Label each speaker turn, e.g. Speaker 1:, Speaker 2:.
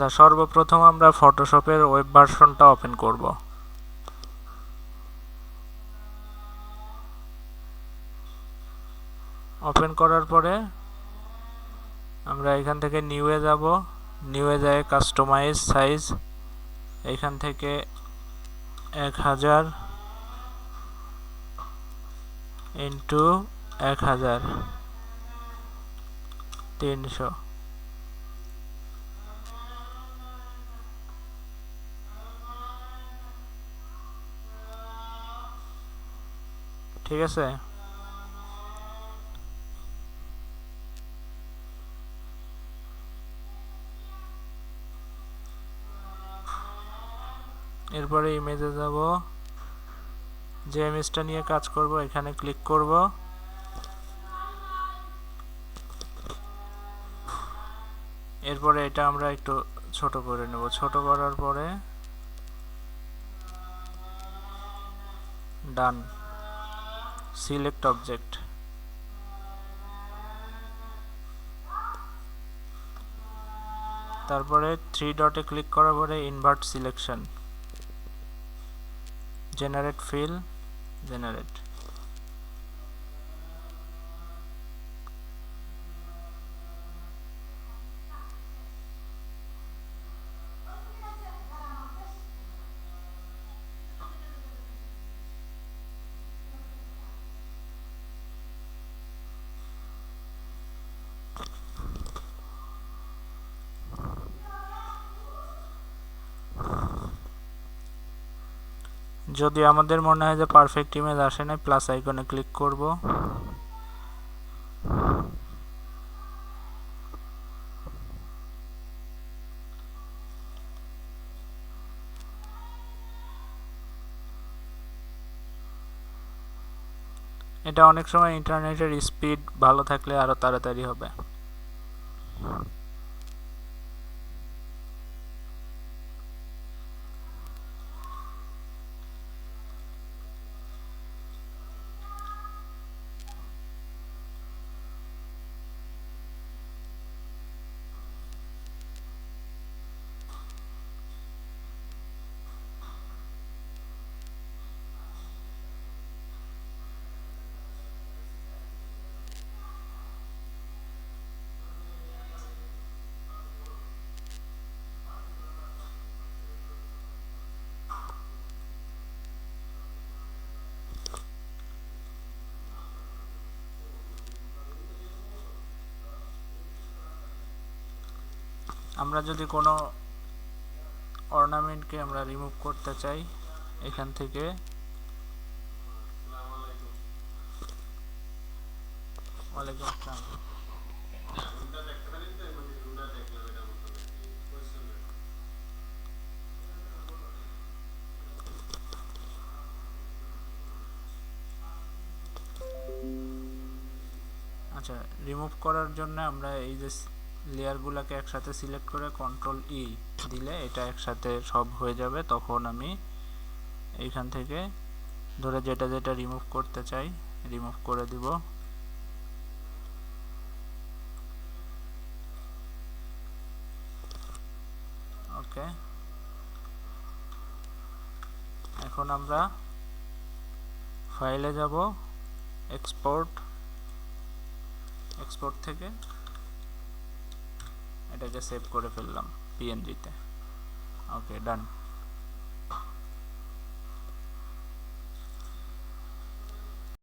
Speaker 1: আচ্ছা, সর্বপ্রথম আমরা ফটোশপের ওয়েব ভার্সনটা ওপেন করব। ওপেন করার পরে আমরা এখান থেকে নিউয়ে যাব, নিউয়ে যায় কাস্টমাইজ সাইজ, এখান থেকে 1000 ইন্টু 1000 300। ঠিক আছে, এরপরে ইমেজে যাব, যে ইমেজটা নিয়ে কাজ করব এখানে ক্লিক করব, এরপরে এটা আমরা একটু ছোট করে নেব। ছোট করার পরে ডান, সিলেক্ট অবজেক্ট, তারপরে 3 ডটে ক্লিক করার পরে invert selection, generate fill, generate. যদি আমাদের মনে হয় যে পারফেক্ট ইমেজ আসে না, প্লাস আইকনে ক্লিক করব, এটা অনেক সময় ইন্টারনেটের স্পিড ভালো থাকলে আরো তাড়াতাড়ি হবে। আমরা যদি কোনো অর্নামেন্টকে আমরা রিমুভ করতে চাই, এখান থেকে ওয়ালাইকুম আসসালাম, আচ্ছা, রিমুভ করার জন্য আমরা এই যে লেয়ারগুলোকে একসাথে সিলেক্ট করে কন্ট্রোল ই দিলে এটা একসাথে সব হয়ে যাবে। তখন আমি এইখান থেকে ধরে যেটা যেটা রিমুভ করতে চাই রিমুভ করে দিব। ওকে, এখন আমরা ফাইলে যাব, এক্সপোর্ট, এক্সপোর্ট থেকে এটাকে সেভ করে ফেললাম পিএনজিতে। ওকে, ডান।